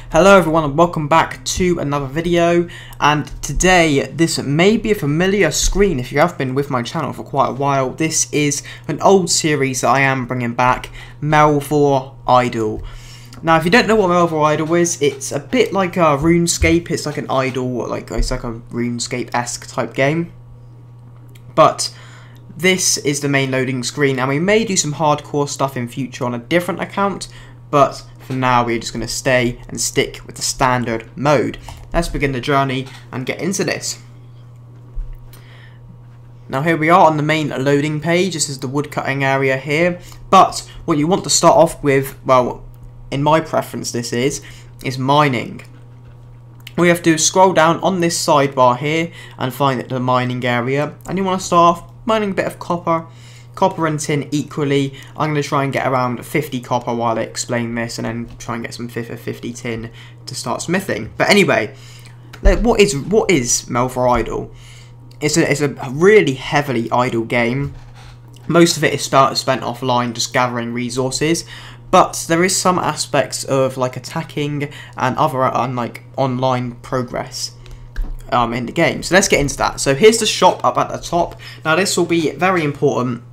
Hello everyone and welcome back to another video, and today this may be a familiar screen if you have been with my channel for quite a while. This is an old series that I am bringing back, Melvor Idol. Now if you don't know what Melvor Idol is, it's a bit like a RuneScape. It's like an idol, it's like a RuneScape-esque type game. But this is the main loading screen, and we may do some hardcore stuff in future on a different account, but for now we're just going to stay and stick with the standard mode. Let's begin the journey and get into this. Now here we are on the main loading page. This is the woodcutting area here, but what you want to start off with, well, in my preference this is mining. All you have to do is scroll down on this sidebar here and find the mining area, and you want to start off mining a bit of copper and tin equally. I'm going to try and get around 50 copper while I explain this, and then try and get some 50 tin to start smithing. But anyway, what is Melvor Idol? It's a really heavily idle game. Most of it is spent offline, just gathering resources. But there is some aspects of like attacking and other like online progress in the game. So let's get into that. So here's the shop up at the top. Now this will be very important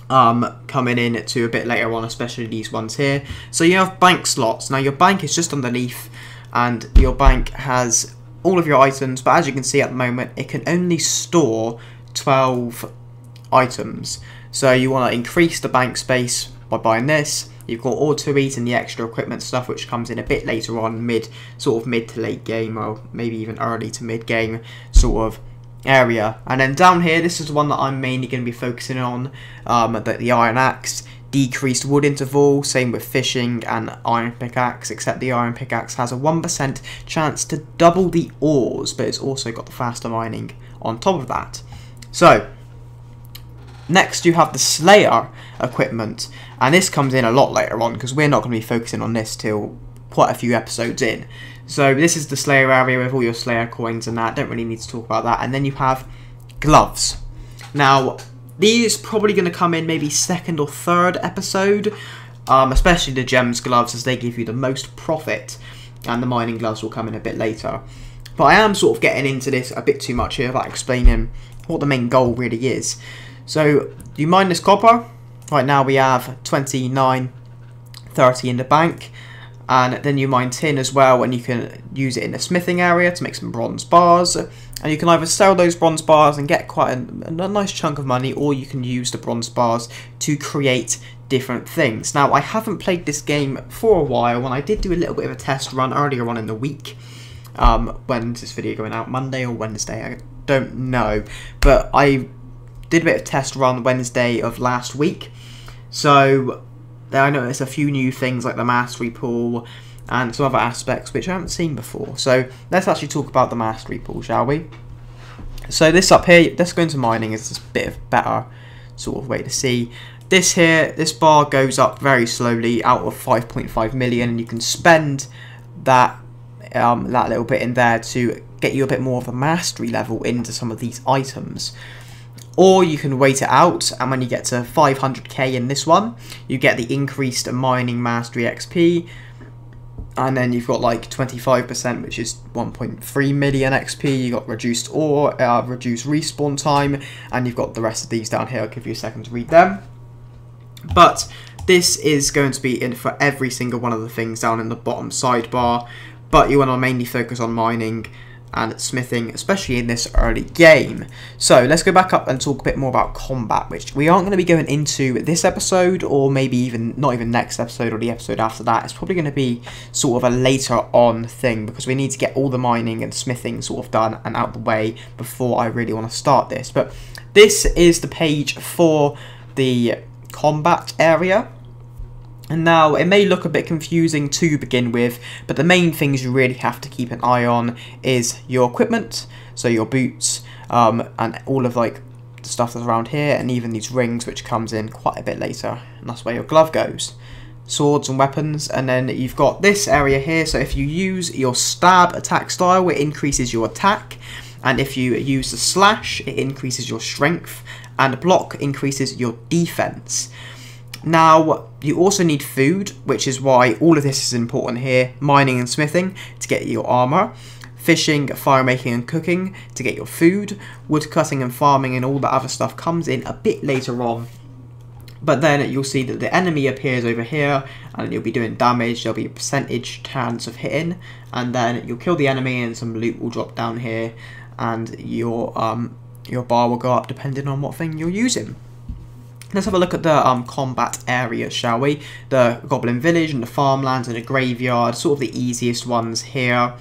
coming in to a bit later on, especially these ones here. So you have bank slots. Now your bank is just underneath, and your bank has all of your items, but as you can see at the moment it can only store 12 items. So you want to increase the bank space by buying this. You've got auto eat and the extra equipment stuff, which comes in a bit later on, sort of mid to late game, or maybe even early to mid game sort of area. And then down here, this is the one that I'm mainly going to be focusing on, the iron axe, decreased wood interval, same with fishing and iron pickaxe, except the iron pickaxe has a 1% chance to double the ores, but it's also got the faster mining on top of that. So next you have the Slayer equipment, and this comes in a lot later on because we're not going to be focusing on this till quite a few episodes in. So this is the Slayer area with all your Slayer coins and that. Don't really need to talk about that. And then you have gloves. Now these probably going to come in maybe second or third episode, especially the gems gloves, as they give you the most profit, and the mining gloves will come in a bit later. But I am sort of getting into this a bit too much here about explaining what the main goal really is. So you mine this copper. Right now we have 29.30 in the bank. And then you mine tin as well, and you can use it in the smithing area to make some bronze bars. And you can either sell those bronze bars and get quite a nice chunk of money, or you can use the bronze bars to create different things. Now, I haven't played this game for a while, and I did do a little bit of a test run earlier on in the week. When's this video going out? Monday or Wednesday? I don't know. But I did a bit of test run Wednesday of last week. So I noticed a few new things like the mastery pool and some other aspects which I haven't seen before. So let's actually talk about the mastery pool, shall we? So this up here, let's go into mining, is a bit of better sort of way to see. This here, this bar goes up very slowly out of 5.5 million, and you can spend that little bit in there to get you a bit more of a mastery level into some of these items. Or you can wait it out, and when you get to 500k in this one, you get the increased mining mastery XP, and then you've got like 25%, which is 1.3 million XP. You got reduced ore, reduced respawn time, and you've got the rest of these down here. I'll give you a second to read them. But this is going to be in for every single one of the things down in the bottom sidebar, but you want to mainly focus on mining and smithing, especially in this early game. So let's go back up and talk a bit more about combat, which we aren't going to be going into this episode, or maybe even not even next episode or the episode after that. It's probably going to be sort of a later on thing, because we need to get all the mining and smithing sort of done and out the way before I really want to start this. But this is the page for the combat area. And now, it may look a bit confusing to begin with, but the main things you really have to keep an eye on is your equipment, so your boots, and all of like the stuff that's around here, and even these rings, which comes in quite a bit later, and that's where your glove goes. Swords and weapons, and then you've got this area here, so if you use your stab attack style, it increases your attack, and if you use the slash, it increases your strength, and block increases your defense. Now, you also need food, which is why all of this is important here. Mining and smithing to get your armor. Fishing, fire making and cooking to get your food. Wood cutting and farming and all the other stuff comes in a bit later on. But then you'll see that the enemy appears over here and you'll be doing damage. There'll be a percentage chance of hitting. And then you'll kill the enemy and some loot will drop down here. And your bar will go up depending on what thing you're using. Let's have a look at the combat areas, shall we? The Goblin Village and the farmlands and the graveyard, sort of the easiest ones here.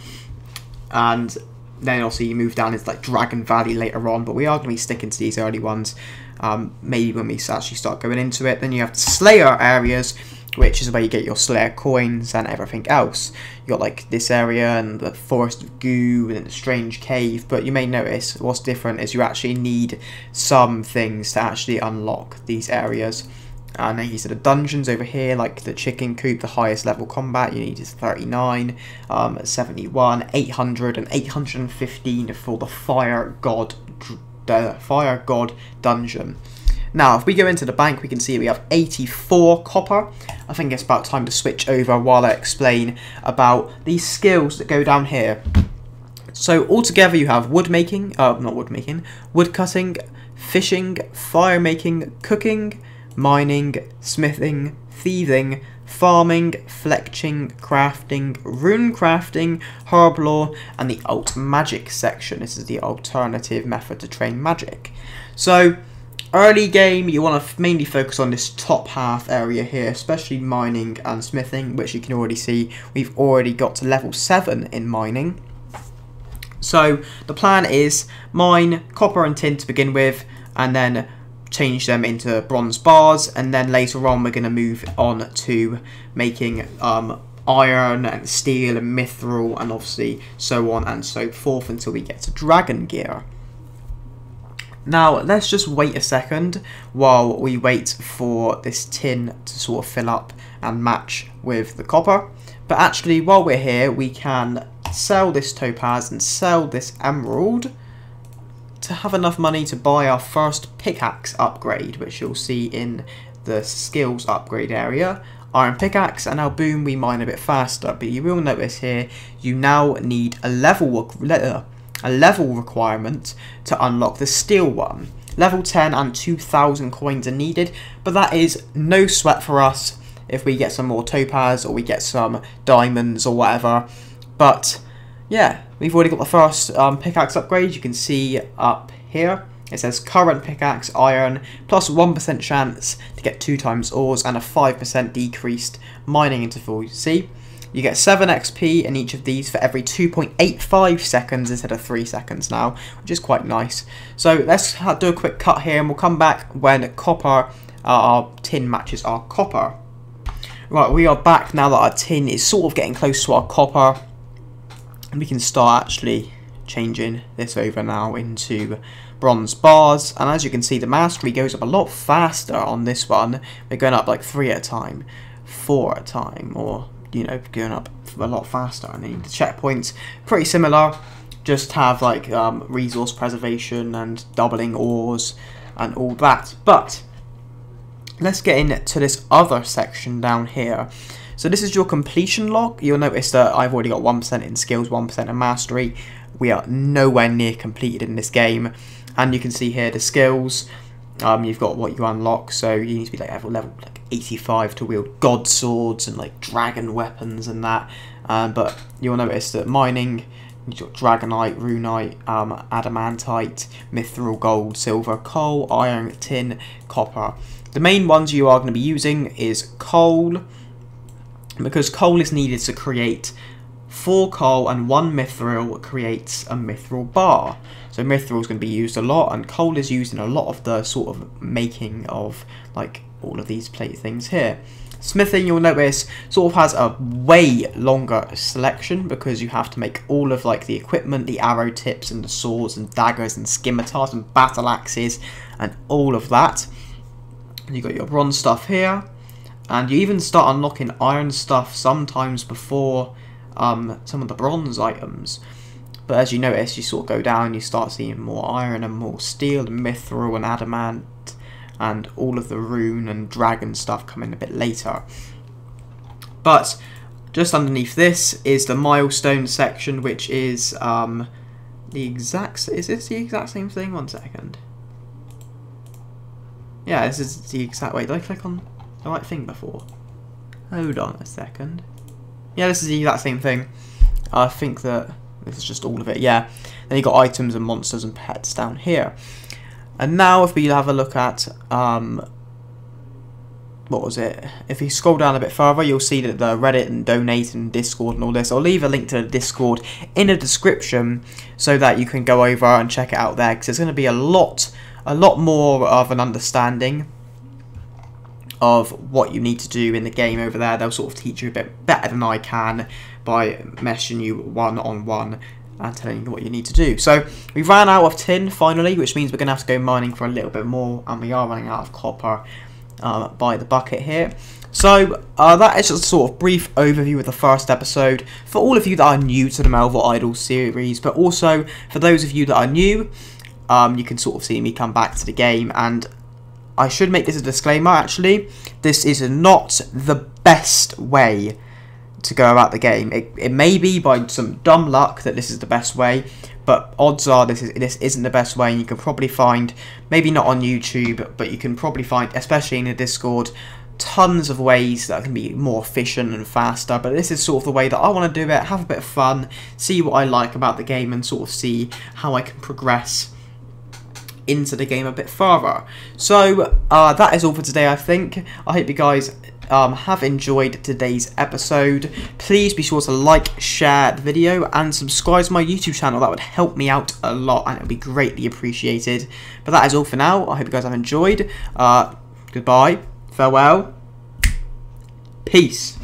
And then also you move down into like Dragon Valley later on, but we are going to be sticking to these early ones. Maybe when we actually start going into it. Then you have the Slayer areas, which is where you get your Slayer coins and everything else. You got like this area and the Forest of Goo and the Strange Cave, but you may notice what's different is you actually need some things to actually unlock these areas. And then these are the dungeons over here, like the Chicken Coop, the highest level combat you need is 39, 71, 800 and 815 for the Fire God dungeon. Now, if we go into the bank, we can see we have 84 copper. I think it's about time to switch over while I explain about these skills that go down here. So altogether you have wood cutting, fishing, fire making, cooking, mining, smithing, thieving, farming, fletching, crafting, rune crafting, herb lore, and the alt magic section. This is the alternative method to train magic. So early game, you want to mainly focus on this top half area here, especially mining and smithing, which you can already see we've already got to level 7 in mining. So the plan is mine copper and tin to begin with, and then change them into bronze bars, and then later on we're going to move on to making iron and steel and mithril and obviously so on and so forth until we get to dragon gear. Now let's just wait a second while we wait for this tin to sort of fill up and match with the copper. But actually while we're here we can sell this topaz and sell this emerald to have enough money to buy our first pickaxe upgrade, which you'll see in the skills upgrade area. Iron pickaxe, and now boom, we mine a bit faster. But you will notice here you now need a level requirement to unlock the steel one. Level 10 and 2,000 coins are needed, but that is no sweat for us if we get some more topaz or we get some diamonds or whatever. But yeah, we've already got the first pickaxe upgrade. You can see up here it says current pickaxe iron plus 1% chance to get 2 times ores and a 5% decreased mining interval. You see, you get 7 XP in each of these for every 2.85 seconds instead of 3 seconds now, which is quite nice. So let's do a quick cut here and we'll come back when copper, our tin matches our copper. Right, we are back now that our tin is sort of getting close to our copper. And we can start actually changing this over now into bronze bars, and as you can see the mastery goes up a lot faster on this one. We're going up like 3 at a time, 4 at a time, or you know, going up a lot faster. I mean the checkpoints pretty similar, just have like resource preservation and doubling ores and all that. But let's get into this other section down here. So this is your completion log. You'll notice that I've already got 1% in skills, 1% in mastery. We are nowhere near completed in this game. And you can see here the skills. You've got what you unlock. So you need to be like level like 85 to wield god swords and like dragon weapons and that. But you'll notice that mining, you've got dragonite, runite, adamantite, mithril, gold, silver, coal, iron, tin, copper. The main ones you are going to be using is coal, because coal is needed to create 4 coal and 1 mithril creates a mithril bar. So mithril is going to be used a lot, and coal is used in a lot of the sort of making of like all of these plate things here. Smithing, you'll notice, sort of has a way longer selection because you have to make all of like the equipment, the arrow tips and the swords and daggers and scimitars and battle axes and all of that. And you've got your bronze stuff here. And you even start unlocking iron stuff sometimes before some of the bronze items. But as you notice, you sort of go down, you start seeing more iron and more steel and mithril and adamant and all of the rune and dragon stuff come in a bit later. But just underneath this is the milestone section, which is the exact... Is this the exact same thing? 1 second. Yeah, this is the exact... Wait, did I click on the right thing before? Hold on a second. Yeah, this is the exact same thing. I think that this is just all of it, yeah. Then you got items and monsters and pets down here. And now if we have a look at... what was it? If you scroll down a bit further, you'll see that the Reddit and donate and Discord and all this. I'll leave a link to the Discord in the description so that you can go over and check it out there, because there's going to be a lot more of an understanding of what you need to do in the game over there. They'll sort of teach you a bit better than I can by meshing you one-on-one and telling you what you need to do. So we ran out of tin finally, which means we're going to have to go mining for a little bit more, and we are running out of copper by the bucket here. So that is just a sort of brief overview of the first episode for all of you that are new to the Melvor Idols series, but also for those of you that are new, you can sort of see me come back to the game. And I should make this a disclaimer, actually, this is not the best way to go about the game. It may be by some dumb luck that this is the best way, but odds are this isn't the best way, and you can probably find, maybe not on YouTube, but you can probably find, especially in the Discord, tons of ways that can be more efficient and faster. But this is sort of the way that I want to do it, have a bit of fun, see what I like about the game, and sort of see how I can progress into the game a bit further. So that is all for today, I think. I hope you guys have enjoyed today's episode. Please be sure to like, share the video, and subscribe to my YouTube channel. That would help me out a lot, and it would be greatly appreciated. But that is all for now. I hope you guys have enjoyed. Goodbye, farewell, peace.